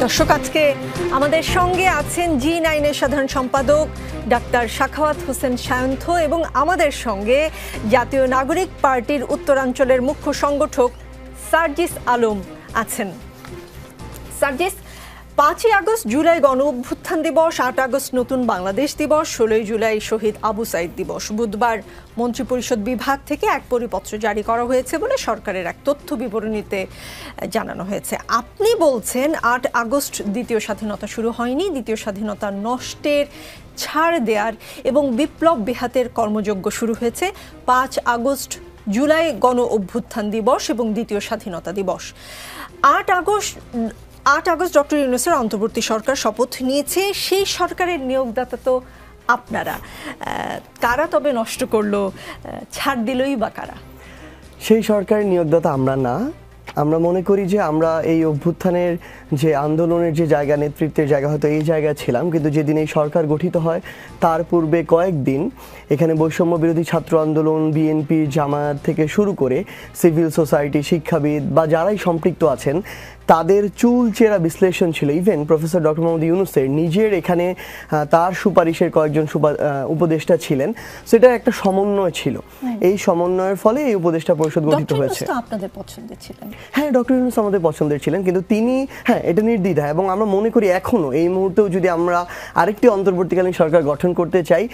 দর্শক, আজকে আমাদের সঙ্গে আছেন জি9 এর সাধারণ সম্পাদক ডাক্তার সাখাওয়াত হোসেন সায়ন্থ এবং আমাদের সঙ্গে জাতীয় নাগরিক পার্টির উত্তরাঞ্চলের মুখ্য সংগঠক সার্জিস আলম আছেন। সার্জিস, 5ই আগস্ট জুলাই গণ অভ্যুত্থান দিবস, 8 আগস্ট নতুন বাংলাদেশ দিবস, 16ই জুলাই শহীদ আবু সাইদ দিবস। বুধবার মন্ত্রিপরিষদ বিভাগ থেকে এক পরিপত্র জারি করা হয়েছে বলে সরকারের এক তথ্য বিবরণীতে জানানো হয়েছে। আপনি বলছেন 8 আগস্ট দ্বিতীয় স্বাধীনতা শুরু হয়নি, দ্বিতীয় স্বাধীনতা নষ্টের ছাড় দেওয়ার এবং বিপ্লব বেহাতের কর্মযজ্ঞ শুরু হয়েছে 5 আগস্ট জুলাই গণ অভ্যুত্থান দিবস এবং দ্বিতীয় স্বাধীনতা দিবস। 8 আগস্ট ডক্টর ইউনূসের অন্তর্বর্তী সরকার শপথ নিয়েছে। সেই সরকারের নিয়োগদাতা তো আপনারা। কারা তবে নষ্ট করলো, ছাড় দিলই বা কারা? সেই সরকারের নিয়োগদাতা আমরা না। আমরা মনে করি যে আমরা এই অভ্যুত্থানের যে আন্দোলনের যে জায়গা, নেতৃত্বের জায়গা, হয়তো এই জায়গায় ছিলাম, কিন্তু যেদিন এই সরকার গঠিত হয় তার পূর্বে কয়েকদিন এখানে বৈষম্য বিরোধী ছাত্র আন্দোলন, বিএনপি, জামায়াত থেকে শুরু করে সিভিল সোসাইটি, শিক্ষাবিদ বা যারাই সম্পৃক্ত আছেন তাদের চুলচেরা বিশ্লেষণ ছিল। ইভেন প্রফেসর ডক্টর মোহাম্মদ ইউনূসের নিজের এখানে তার সুপারিশের কয়েকজন উপদেষ্টা ছিলেন, সেটা একটা সমন্বয় ছিল। এই সমন্বয়ের ফলে এই উপদেষ্টা পরিষদ গঠিত হয়েছে। আপনাদের পছন্দের ছিলেন? হ্যাঁ, ডক্টর ইউনূস আমাদের পছন্দের ছিলেন, কিন্তু তিনি এটা নির্দ্বিধা, এবং আমরা মনে করি এখনও এই মুহূর্তেও যদি আমরা আরেকটি অন্তর্বর্তীকালীন সরকার গঠন করতে চাই,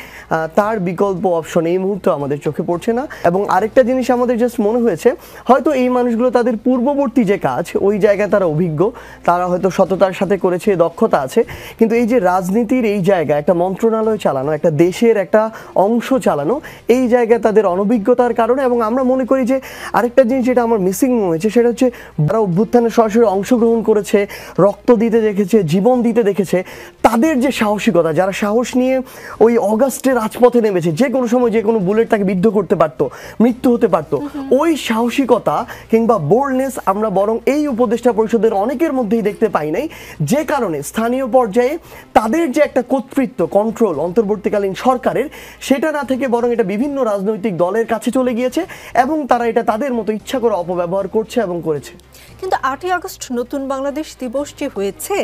তার বিকল্প অপশন এই মুহূর্তে আমাদের চোখে পড়ছে না। এবং আরেকটা জিনিস আমাদের জাস্ট মনে হয়েছে, হয়তো এই মানুষগুলো তাদের পূর্ববর্তী যে কাজ, ওই জায়গায় তারা অভিজ্ঞ, তারা হয়তো সততার সাথে করেছে, দক্ষতা আছে, কিন্তু এই যে রাজনীতির এই জায়গা, একটা মন্ত্রণালয় চালানো, একটা দেশের একটা অংশ চালানো, এই জায়গায় তাদের অনভিজ্ঞতার কারণে। এবং আমরা মনে করি যে আরেকটা জিনিস যেটা আমার মিসিং হয়েছে, সেটা হচ্ছে যারা অভ্যুত্থানে সরাসরি অংশগ্রহণ করেছে, রক্ত দিতে দেখেছে, জীবন দিতে দেখেছে, তাদের যে সাহসিকতা, যারা সাহস নিয়ে ওই অগাস্টে রাজপথে নেমেছে, যে কোনো সময় যে কোনো বুলেট তাকে বিদ্ধ করতে পারতো, মৃত্যু হতে পারতো, ওই সাহসিকতা কিংবা বোল্ডনেস আমরা বরং এই উপদেষ্টা পরিষদের অনেকের মধ্যেই দেখতে পাই নাই, যে কারণে স্থানীয় পর্যায়ে তাদের যে একটা কর্তৃত্ব, কন্ট্রোল অন্তর্বর্তীকালীন সরকারের, সেটা না থেকে বরং এটা বিভিন্ন রাজনৈতিক দলের কাছে চলে গিয়েছে এবং তারা এটা তাদের মতো ইচ্ছা করে অপব্যবহার করছে এবং করেছে। কিন্তু 8ই আগস্ট নতুন বাংলাদেশ দিবস যে হয়েছে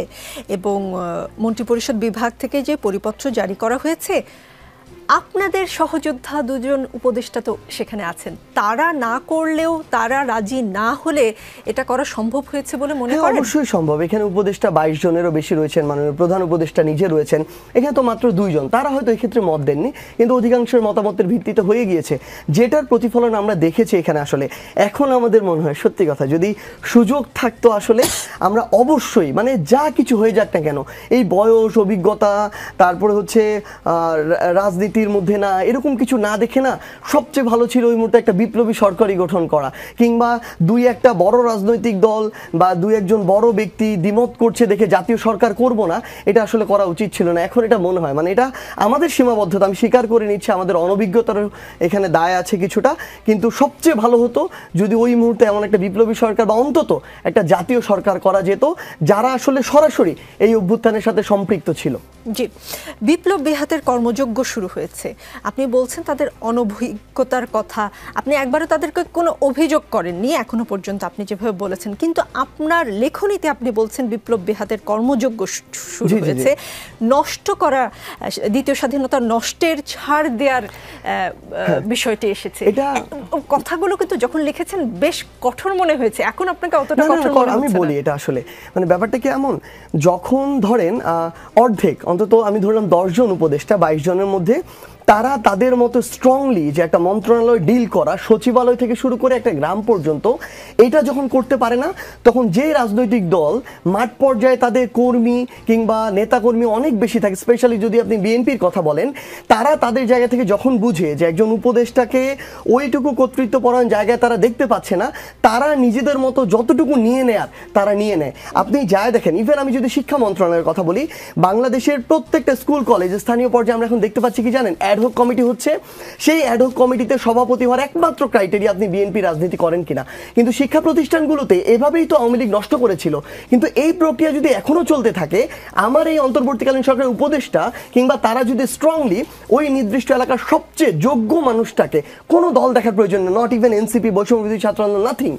এবং মন্ত্রিপরিষদ বিভাগ থেকে যে পরিপত্র জারি করা হয়েছে, আপনাদের সহযোদ্ধা দুজন উপদেষ্টা তো সেখানে আছেন, তারা না করলেও, তারা রাজি না হলে এটা করা সম্ভব হয়েছে বলে মনে করেন? অবশ্যই সম্ভব। এখানে উপদেষ্টা 22 জনেরও বেশি রয়েছেন, মাননীয় প্রধান উপদেষ্টা নিজে রয়েছেন, এখানে তো মাত্র 2 জন, তারা হয়তো এক্ষেত্রে মত দেননি, কিন্তু অধিকাংশের মতামতের ভিত্তিতে হয়ে গিয়েছে, যেটার প্রতিফলন আমরা দেখেছি এখানে। আসলে এখন আমাদের মনে হয়, সত্যি কথা, যদি সুযোগ থাকতো আসলে আমরা অবশ্যই, মানে যা কিছু হয়ে যাক না কেন, এই বয়স, অভিজ্ঞতা, তারপরে হচ্ছে রাজনীতি মধ্যে না, এরকম কিছু না দেখে না, সবচেয়ে ভালো ছিল ওই মুহূর্তে একটা বিপ্লবী সরকারই গঠন করা, কিংবা 2-1টা বড় রাজনৈতিক দল বা 2-1জন বড় ব্যক্তি দ্বিমত করছে দেখে জাতীয় সরকার করব না, এটা আসলে করা উচিত ছিল না। এখন এটা মনে হয়, মানে এটা আমাদের সীমাবদ্ধতা, আমি স্বীকার করে নিচ্ছি, আমাদের অনভিজ্ঞতার এখানে দায় আছে কিছুটা, কিন্তু সবচেয়ে ভালো হতো যদি ওই মুহূর্তে এমন একটা বিপ্লবী সরকার বা অন্তত একটা জাতীয় সরকার করা যেত, যারা আসলে সরাসরি এই অভ্যুত্থানের সাথে সম্পৃক্ত ছিল। জি, বিপ্লব বেহাতের কর্মযজ্ঞ শুরু হয়েছে। আপনি বলছেন তাদের অনভিজ্ঞতার কথা, আপনি একবারও তাদেরকে কোনো অভিযোগ করেননি এখনো পর্যন্ত, আপনি যেভাবে বলেছেন, কিন্তু আপনার লেখনীতে আপনি বলছেন বিপ্লব বেহাতের কর্মযজ্ঞ শুরু হয়েছে, নষ্ট করা, দ্বিতীয় স্বাধীনতা নষ্টের ছাড় দেওয়ার বিষয়টি এসেছে। এটা কথাগুলো কিন্তু যখন লিখেছেন বেশ কঠোর মনে হয়েছে, এখন আপনাকে অতটা কঠোর মনে হচ্ছে না? আমি বলি, এটা আসলে মানে ব্যাপারটা কি এমন, যখন ধরেন অর্ধেক, অন্তত আমি ধরলাম 10 জন উপদেষ্টা 22 জনের মধ্যে, তারা তাদের মতো স্ট্রংলি যে একটা মন্ত্রণালয় ডিল করা, সচিবালয় থেকে শুরু করে একটা গ্রাম পর্যন্ত, এটা যখন করতে পারে না, তখন যে রাজনৈতিক দল মাঠ পর্যায়ে তাদের কর্মী কিংবা নেতাকর্মী অনেক বেশি থাকে, স্পেশালি যদি আপনি বিএনপির কথা বলেন, তারা তাদের জায়গা থেকে যখন বুঝে যে একজন উপদেষ্টাকে ওইটুকু কর্তৃত্বপরায়ণ জায়গায় তারা দেখতে পাচ্ছে না, তারা নিজেদের মতো যতটুকু নিয়ে নেয়ার তারা নিয়ে নেয়। আপনি যায় দেখেন, ইভেন আমি যদি শিক্ষা মন্ত্রণালয়ের কথা বলি, বাংলাদেশের প্রত্যেকটা স্কুল কলেজ স্থানীয় পর্যায়ে আমরা এখন দেখতে পাচ্ছি কি জানেন, অ্যাডহক কমিটি হচ্ছে, সেই অ্যাডহক কমিটিতে সভাপতি হওয়ার একমাত্র ক্রাইটেরিয়া আপনি বিএনপি রাজনীতি করেন কিনা। কিন্তু শিক্ষা প্রতিষ্ঠানগুলোতে এভাবেই তো আওয়ামী লীগ নষ্ট করেছিল। কিন্তু এই প্রক্রিয়া যদি এখনো চলতে থাকে, আমার এই অন্তর্বর্তীকালীন সরকারের উপদেষ্টা কিংবা তারা যদি স্ট্রংলি ওই নির্দিষ্ট এলাকার সবচেয়ে যোগ্য মানুষটাকে, কোনো দল দেখার প্রয়োজন নেই, নট ইভেন এনসিপি, বৈষম্যবিরোধী ছাত্র আন্দোলন, নাথিং,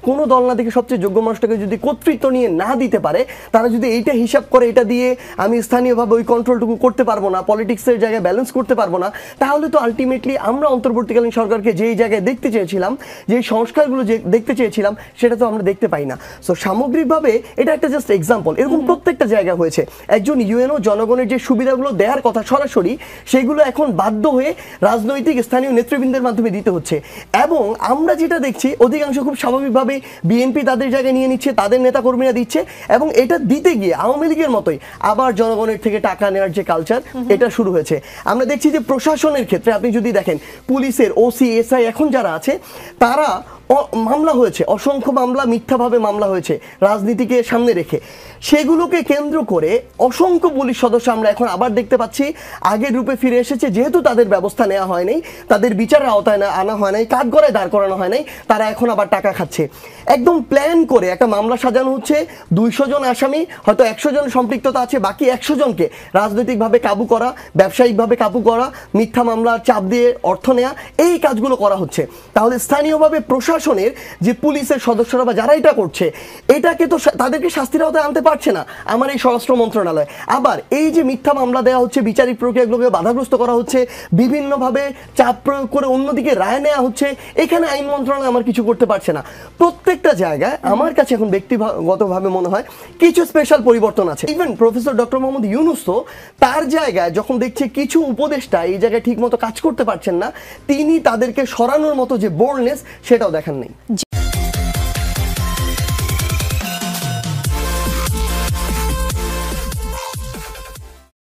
কোনো দল না দেখে সবচেয়ে যোগ্য মানুষটাকে যদি কর্তৃত্ব নিয়ে না দিতে পারে, তারা যদি এইটা হিসাব করে এটা দিয়ে আমি স্থানীয়ভাবে ওই কন্ট্রোলটুকু করতে পারবো না, পলিটিক্সের জায়গায় ব্যালেন্স করতে পারবো না, তাহলে তো আলটিমেটলি আমরা অন্তর্বর্তীকালীন সরকারকে যেই জায়গায় দেখতে চেয়েছিলাম, যেই সংস্কারগুলো যে দেখতে চেয়েছিলাম, সেটা তো আমরা দেখতে পাই না। সো সামগ্রিকভাবে এটা একটা জাস্ট এক্সাম্পল, এরকম প্রত্যেকটা জায়গা হয়েছে। একজন ইউএনও জনগণের যে সুবিধাগুলো দেওয়ার কথা সরাসরি, সেগুলো এখন বাধ্য হয়ে রাজনৈতিক স্থানীয় নেতৃবৃন্দের মাধ্যমে দিতে হচ্ছে। এবং আমরা যেটা দেখছি, অধিকাংশ খুব স্বাভাবিকভাবে বিএনপি তাদের জায়গায় নিয়ে নিচ্ছে, তাদের নেতাকর্মীরা দিচ্ছে, এবং এটা দিতে গিয়ে আওয়ামী লীগের মতোই আবার জনগণের থেকে টাকা নেওয়ার যে কালচার, এটা শুরু হয়েছে। আমরা দেখছি যে প্রশাসনের ক্ষেত্রে আপনি যদি দেখেন, পুলিশের ওসি এসআই এখন যারা আছে, তারা মামলা হয়েছে, অসংখ্য মামলা, মিথ্যাভাবে মামলা হয়েছে রাজনীতিকে সামনে রেখে। সেগুলোকে কেন্দ্র করে অসংখ্য পুলিশ সদস্য আমরা এখন আবার দেখতে পাচ্ছি আগের রূপে ফিরে এসেছে। যেহেতু তাদের ব্যবস্থা নেওয়া হয়নি, তাদের বিচারের আওতায় আনা হয় নাই, কাঠগড়ায় দাঁড় করানো হয় নাই, তারা এখন আবার টাকা খাচ্ছে। একদম প্ল্যান করে একটা মামলা সাজানো হচ্ছে, 200 জন আসামি, হয়তো 100 জন সম্পৃক্ততা আছে, বাকি 100 জনকে রাজনৈতিকভাবে কাবু করা, ব্যবসায়িকভাবে কাবু করা, মিথ্যা মামলা চাপ দিয়ে অর্থ নেওয়া, এই কাজগুলো করা হচ্ছে। তাহলে স্থানীয়ভাবে প্রশাসনের যে পুলিশের সদস্যরা বা যারা এটা করছে, এটাকে তো তাদেরকে শাস্তির আওতায় আনতে পারছে না আমার এই স্বরাষ্ট্র মন্ত্রণালয়। আবার এই যে মিথ্যা মামলা দেওয়া হচ্ছে, বিচারিক প্রক্রিয়াগুলোকে বাধাগ্রস্ত করা হচ্ছে, বিভিন্নভাবে চাপ প্রয়োগ করে অন্যদিকে রায় নেওয়া হচ্ছে, এখানে আইন মন্ত্রণালয় আমার কিছু করতে পারছে না। প্রত্যেকটা জায়গায় আমার কাছে এখন ব্যক্তিগতভাবে মনে হয় কিছু স্পেশাল পরিবর্তন আছে। Even professor doctor Mohammad Yunus তো তার জায়গায় যখন দেখছে কিছু উপদেষ্টা এই জায়গায় ঠিক মতো কাজ করতে পারছেন না, তিনি তাদেরকে সরানোর মতো যে বোল্ডনেস, সেটাও দেখান নেই।